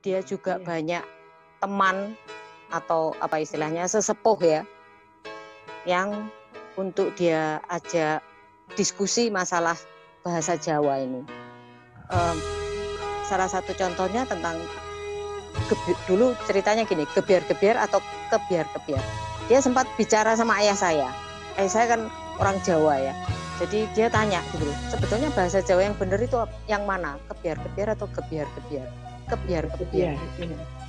dia juga banyak teman atau apa istilahnya sesepuh ya, yang untuk dia ajak diskusi masalah bahasa Jawa ini. Salah satu contohnya tentang dulu ceritanya gini, gebiar-gebiar atau kebiar-kebiar. Dia sempat bicara sama ayah saya. Ayah saya kan orang Jawa ya. Jadi dia tanya gitu, sebetulnya bahasa Jawa yang benar itu yang mana? Kebiar-kebiar atau gebiar-gebiar? Kebiar-kebiar.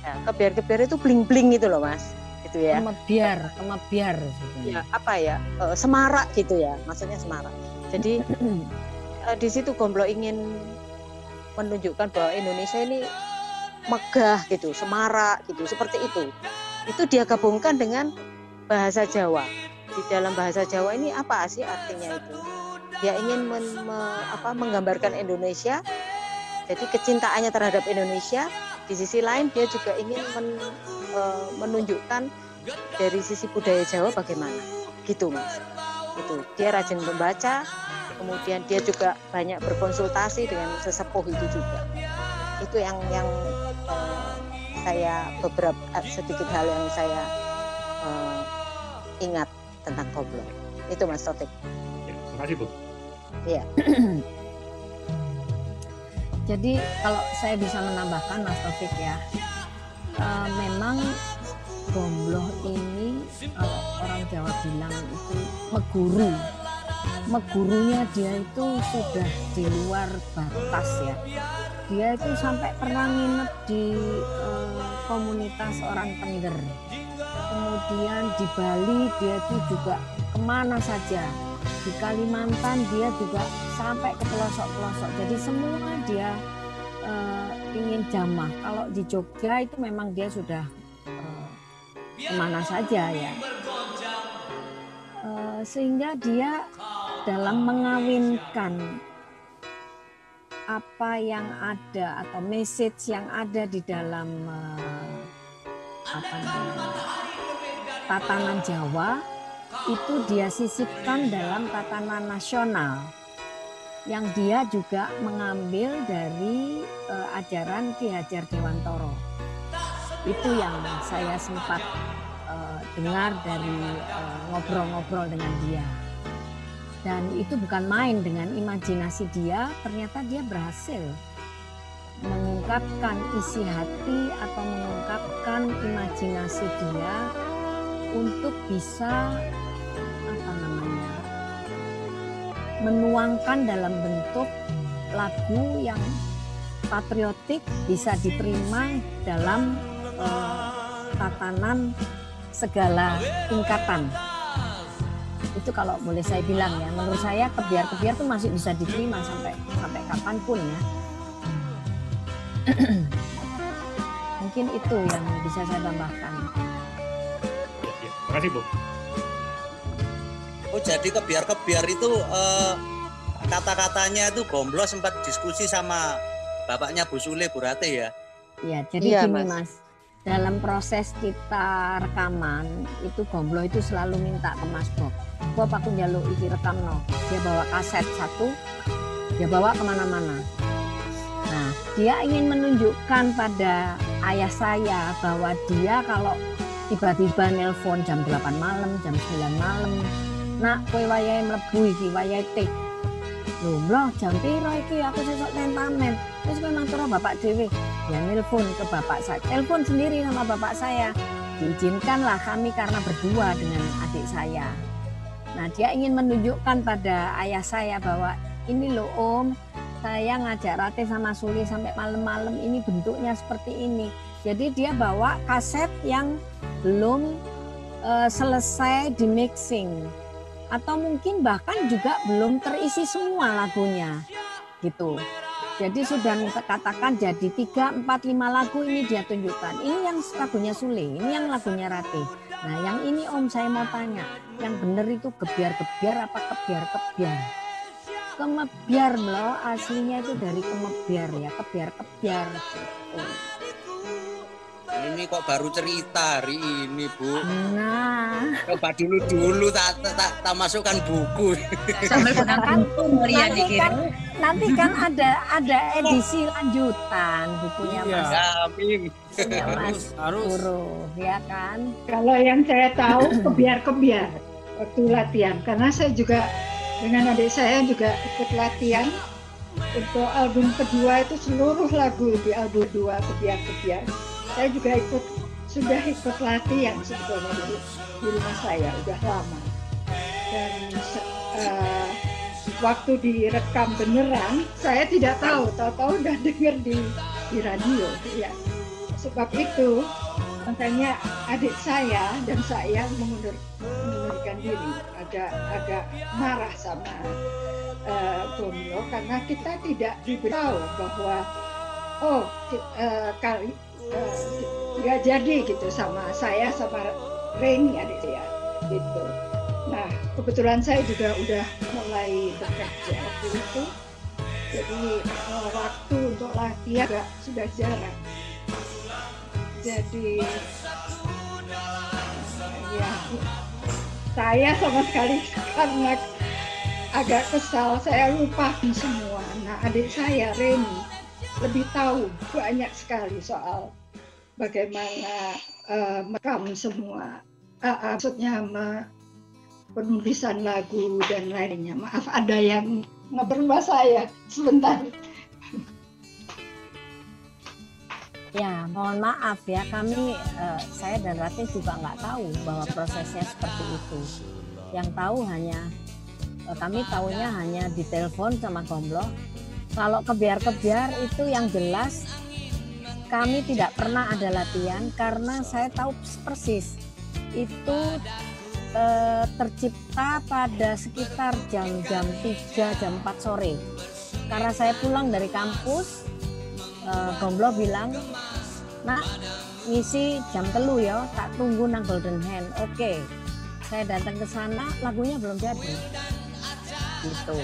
Ya, kebiar-kebiar itu bling-bling gitu loh Mas. Gitu ya. Kemebiar. Ya, apa ya? Semarak gitu ya. Maksudnya semarak. Jadi di situ Gomblo ingin menunjukkan bahwa Indonesia ini megah gitu, semarak gitu, seperti itu. Itu dia gabungkan dengan bahasa Jawa. Di dalam bahasa Jawa ini apa sih artinya itu? Dia ingin menggambarkan Indonesia, jadi kecintaannya terhadap Indonesia. Di sisi lain dia juga ingin menunjukkan dari sisi budaya Jawa bagaimana, gitu Mas. Itu dia rajin membaca, kemudian dia juga banyak berkonsultasi dengan sesepuh itu juga. Itu yang saya beberapa sedikit hal yang saya ingat tentang Gomblo. Itu Mas Taufik. Ya, terima kasih Bu. Iya. Jadi kalau saya bisa menambahkan Mas Taufik ya, memang Gomblo ini kalau orang Jawa bilang itu meguru. Megurunya dia itu sudah di luar batas ya. Dia itu sampai pernah nginep di komunitas orang Tengger. Kemudian di Bali dia itu juga kemana saja. Di Kalimantan dia juga sampai ke pelosok-pelosok. Jadi semua dia ingin jamah. Kalau di Jogja itu memang dia sudah kemana saja ya. Sehingga dia dalam mengawinkan apa yang ada atau message yang ada di dalam tatanan Jawa itu dia sisipkan dalam tatanan nasional yang dia juga mengambil dari ajaran Ki Hajar Dewantara. Itu yang saya sempat dengar dari ngobrol-ngobrol dengan dia. Dan itu bukan main, dengan imajinasi dia, ternyata dia berhasil mengungkapkan isi hati atau mengungkapkan imajinasi dia untuk bisa menuangkan dalam bentuk lagu yang patriotik, bisa diterima dalam tatanan segala tingkatan. Itu kalau boleh saya bilang ya, menurut saya kebiar-kebiar itu masih bisa diterima sampai kapanpun ya. Mungkin itu yang bisa saya tambahkan. Ya, terima kasih Bu. Oh, jadi kebiar-kebiar itu kata-katanya itu Gomblo sempat diskusi sama bapaknya Bu Sule, Bu Ratih ya? Iya, jadi iya, gini Mas. Dalam proses kita rekaman itu Gomblo itu selalu minta ke Mas Bob. Bob aku njaluk iki rekamno. Dia bawa kaset satu, dia bawa kemana-mana. Nah, dia ingin menunjukkan pada ayah saya bahwa dia kalau tiba-tiba nelpon jam 8 malam, jam 9 malam, nak kowe wayahe mlebu iki, wayahe tik. Lho, jam piro iki aku sesuk tentamen. Terus kowe matur bapak dhewe. Ya nelpon ke bapak saya. Telepon sendiri sama bapak saya. Diizinkanlah kami karena berdua dengan adik saya. Nah, dia ingin menunjukkan pada ayah saya bahwa ini loh Om, saya ngajak Ratih sama Suli sampai malam-malam ini bentuknya seperti ini. Jadi dia bawa kaset yang belum selesai di mixing. Atau mungkin bahkan juga belum terisi semua lagunya gitu. Jadi sudah katakan jadi 3, 4, 5 lagu ini dia tunjukkan. Ini yang lagunya Sule, ini yang lagunya Ratih. Nah yang ini Om saya mau tanya, yang benar itu gebiar-gebiar apa kebiar-kebiar? Kemebiar loh, aslinya itu dari kemebiar ya, kebiar-kebiar gitu. Ini kok baru cerita hari ini Bu. Nah, Coba dulu tak masukkan buku. Sambil pegang buku Maria dikira. nanti kan ada edisi lanjutan bukunya Mas. Ya, amin. Punya Mas harus. Guru, ya kan? Kalau yang saya tahu kebiar-kebiar waktu latihan, karena saya juga dengan adik saya juga ikut latihan untuk album kedua itu seluruh lagu di album 2 kebiar-kebiar. Saya juga sudah ikut latihan sebetulnya di rumah saya udah lama. Dan waktu direkam beneran, saya tidak tahu udah dengar di radio ya. Sebab itu makanya adik saya dan saya mengundurkan diri, agak marah sama Gomblo karena kita tidak diberitahu bahwa nggak jadi gitu sama saya sama Reni adik saya gitu. Nah kebetulan saya juga udah mulai bekerja waktu itu, jadi waktu untuk latihan juga sudah jarang. Jadi ya saya sama sekali karena agak kesal, saya lupa semua. Nah adik saya Reni lebih tahu banyak sekali soal bagaimana merekam semua, maksudnya penulisan lagu dan lainnya. Maaf ada yang ngeberma saya sebentar. Ya, mohon maaf ya, saya dan Ratih juga nggak tahu bahwa prosesnya seperti itu. Yang tahu kami tahunya hanya di telepon sama Gomblo. Kalau kebiar-kebiar itu yang jelas kami tidak pernah ada latihan karena saya tahu persis itu tercipta pada sekitar jam 3, jam 4 sore. Karena saya pulang dari kampus, Gomblo bilang, "Nak, ngisi jam 3 ya, tak tunggu nang Golden Hand." Oke. Saya datang ke sana, lagunya belum jadi. Gitu.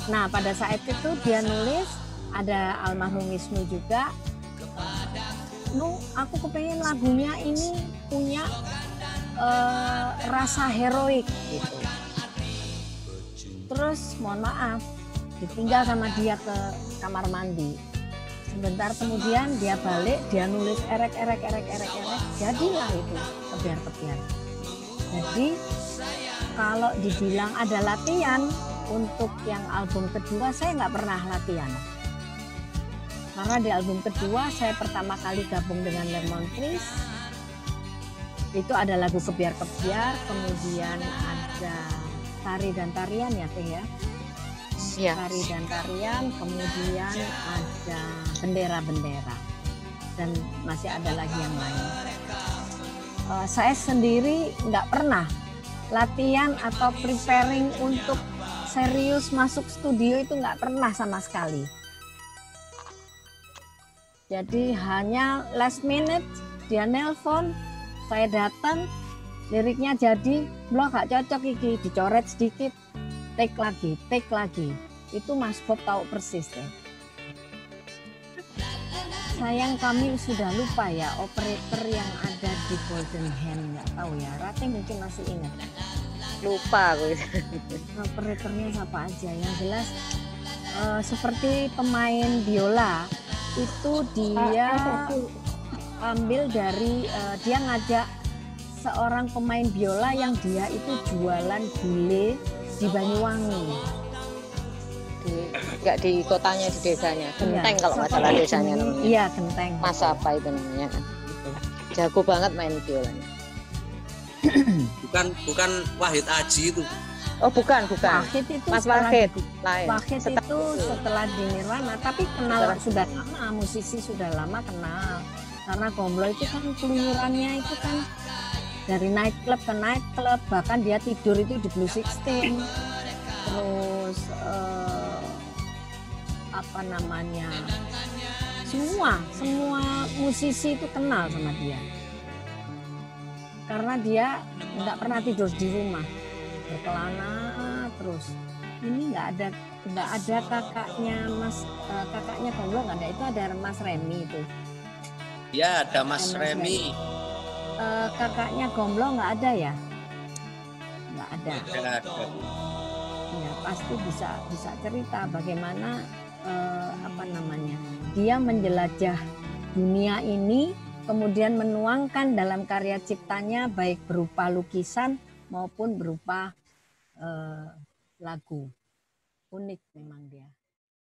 Nah, pada saat itu dia nulis, ada almarhum Wisnu juga. Aku kepengen lagunya ini punya rasa heroik gitu. Terus mohon maaf, ditinggal sama dia ke kamar mandi. Sebentar kemudian dia balik, dia nulis erek, jadilah itu kebiar-kebiar. Jadi kalau dibilang ada latihan untuk yang album kedua, saya nggak pernah latihan. Karena di album kedua saya pertama kali gabung dengan Lemon Trees. Itu ada lagu kebiar-kebiar, kemudian ada tari dan tarian ya Teh ya. Iya. Tari dan tarian, kemudian ada bendera-bendera, dan masih ada lagi yang lain. Saya sendiri nggak pernah latihan atau preparing untuk serius masuk studio, itu nggak pernah sama sekali. Jadi hanya last minute dia nelpon, saya datang, liriknya jadi, belum nggak cocok iki, dicoret sedikit, take lagi. Itu Mas Bob tahu persis deh. Sayang kami sudah lupa ya operator yang ada di Golden Hand, nggak tahu ya. Ratih mungkin masih ingat. Lupa aku. Operatornya siapa aja? Yang jelas seperti pemain biola itu dia ambil dari dia ngajak seorang pemain biola yang dia itu jualan gule di Banyuwangi. Nggak di kotanya, di desanya. Genteng ya, kalau nggak salah desanya namanya. Iya, Genteng. Mas apa itu namanya kan? Jago banget main biolanya. Bukan Wahid Aji itu. Oh bukan. Wahid itu Mas Wahid. Lain. Wahid itu setelah di Nirwana, tapi kenal sudah lama, musisi sudah lama kenal. Karena Gomblo itu kan keluyurannya itu kan dari nightclub ke nightclub, bahkan dia tidur itu di Blue 16. Terus semua musisi itu kenal sama dia, karena dia nggak pernah tidur di rumah, berkelana terus. Ini nggak ada kakaknya Gomblo, nggak ada. Itu ada Mas Remi itu. Ya, ada Mas Remi. Kakaknya Gomblo nggak ada ya? Nggak ada. Ada. Ya, pasti bisa cerita bagaimana apa namanya, dia menjelajah dunia ini, kemudian menuangkan dalam karya ciptanya baik berupa lukisan maupun berupa lagu. Unik memang dia.